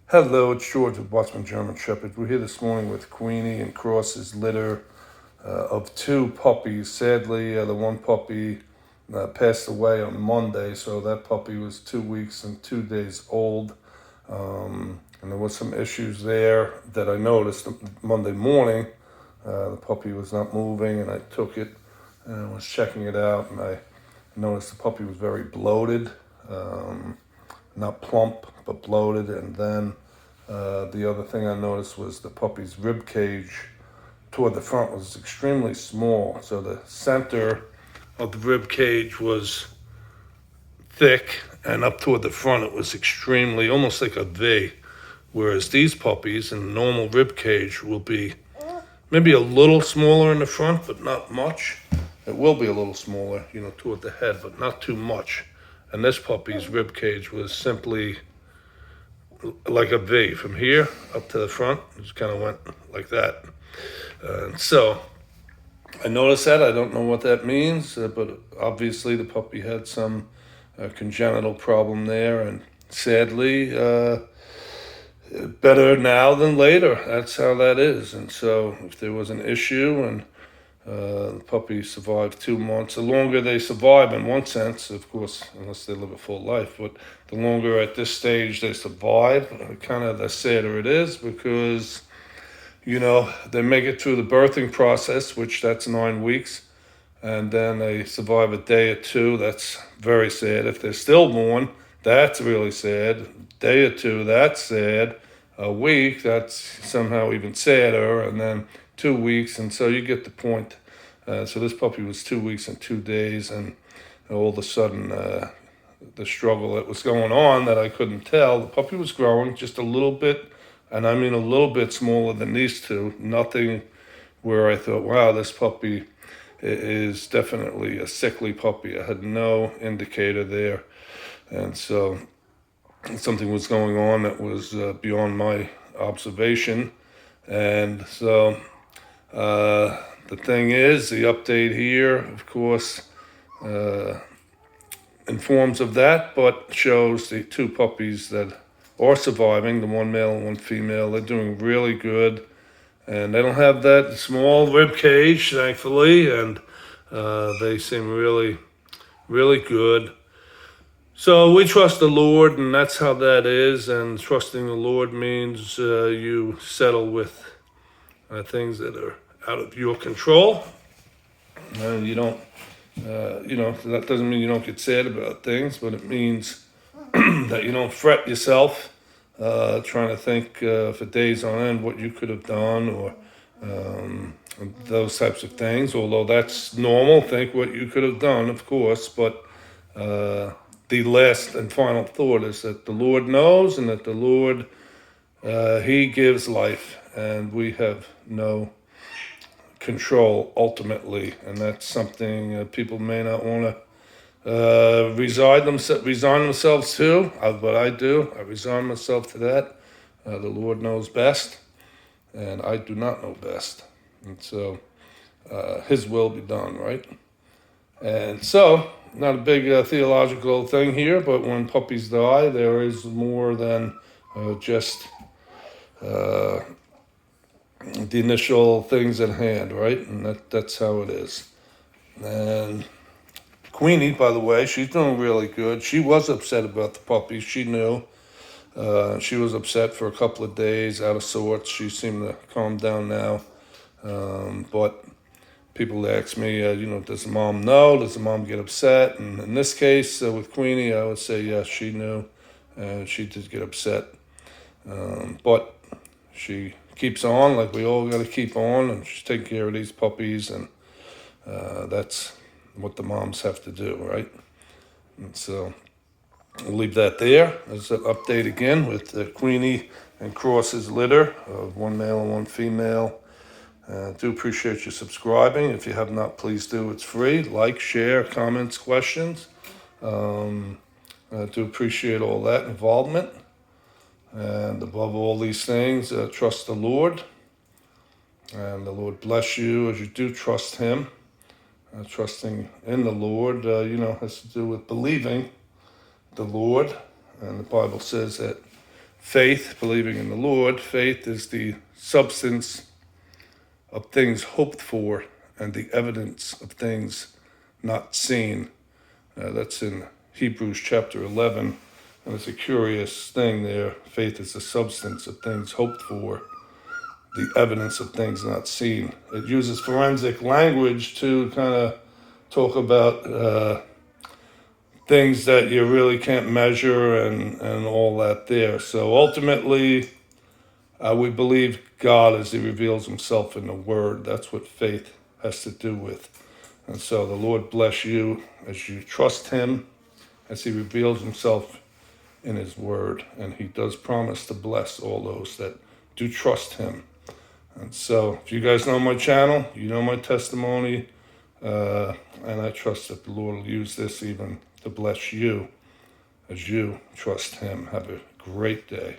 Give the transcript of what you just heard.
Hello, it's George with Watchman German Shepherd. We're here this morning with Queeny and Cross's litter of two puppies. Sadly, the one puppy passed away on Monday, so that puppy was 2 weeks and 2 days old. And there was some issues there that I noticed Monday morning. The puppy was not moving, and I took it and was checking it out, and I noticed the puppy was very bloated. Not plump, but bloated. And then the other thing I noticed was the puppy's rib cage toward the front was extremely small. So the center of the rib cage was thick, and up toward the front it was extremely, almost like a V. Whereas these puppies in the normal rib cage will be maybe a little smaller in the front, but not much. It will be a little smaller, toward the head, but not too much. And this puppy's rib cage was simply like a V from here up to the front. It just kind of went like that. So I noticed that. I don't know what that means, but obviously the puppy had some congenital problem there, and sadly, better now than later. That's how that is. And so if there was an issue and the puppy survived 2 months. The longer they survive, in one sense, of course, unless they live a full life, but the longer at this stage they survive, kind of the sadder it is because, they make it through the birthing process, which that's 9 weeks, and then they survive a day or two. That's very sad. If they're stillborn, that's really sad. Day or two, that's sad. A week, that's somehow even sadder, and then 2 weeks, and so you get the point. So this puppy was 2 weeks and 2 days, and all of a sudden, the struggle that was going on that I couldn't tell, the puppy was growing just a little bit, and I mean a little bit smaller than these two. Nothing where I thought, wow, this puppy is definitely a sickly puppy. I had no indicator there, and so something was going on that was beyond my observation. And so the thing is, the update here, of course, informs of that, but shows the two puppies that are surviving, the one male and one female. They're doing really good, and they don't have that small rib cage, thankfully, and they seem really, really good. So we trust the Lord, and that's how that is. And trusting the Lord means you settle with things that are out of your control. And you don't, that doesn't mean you don't get sad about things, but it means that you don't fret yourself trying to think for days on end what you could have done or those types of things. Although that's normal, think what you could have done, of course, but the last and final thought is that the Lord knows, and that the Lord, He gives life, and we have no control ultimately. And that's something people may not want to resign themselves to, but I do. I resign myself to that. The Lord knows best, and I do not know best. And so His will be done, right? And so, not a big theological thing here, but when puppies die, there is more than just the initial things at hand, right? And that's how it is. And Queeny, by the way, she's doing really good. She was upset about the puppies. She knew. She was upset for a couple of days, out of sorts. She seemed to calm down now. But people ask me, does the mom know? Does the mom get upset? And in this case, with Queeny, I would say yes, she knew, and she did get upset. But she keeps on, like we all got to keep on, and she's taking care of these puppies, and that's what the moms have to do, right? And so we'll leave that there as an update again with Queeny and Cross's litter of one male and one female. Do appreciate you subscribing. If you have not, please do. It's free. Like, share, comments, questions. Do appreciate all that involvement. And above all these things, trust the Lord. And the Lord bless you as you do trust Him. Trusting in the Lord, has to do with believing the Lord. And the Bible says that faith, believing in the Lord. Faith is the substance of things hoped for and the evidence of things not seen. That's in Hebrews chapter 11. And it's a curious thing there. Faith is the substance of things hoped for, the evidence of things not seen. It uses forensic language to kind of talk about things that you really can't measure and all that there. So ultimately, we believe God as he reveals himself in the Word. That's what faith has to do with. And so the Lord bless you as you trust him, as he reveals himself in his Word. And he does promise to bless all those that do trust him. And so if you guys know my channel, you know my testimony, and I trust that the Lord will use this even to bless you as you trust him. Have a great day.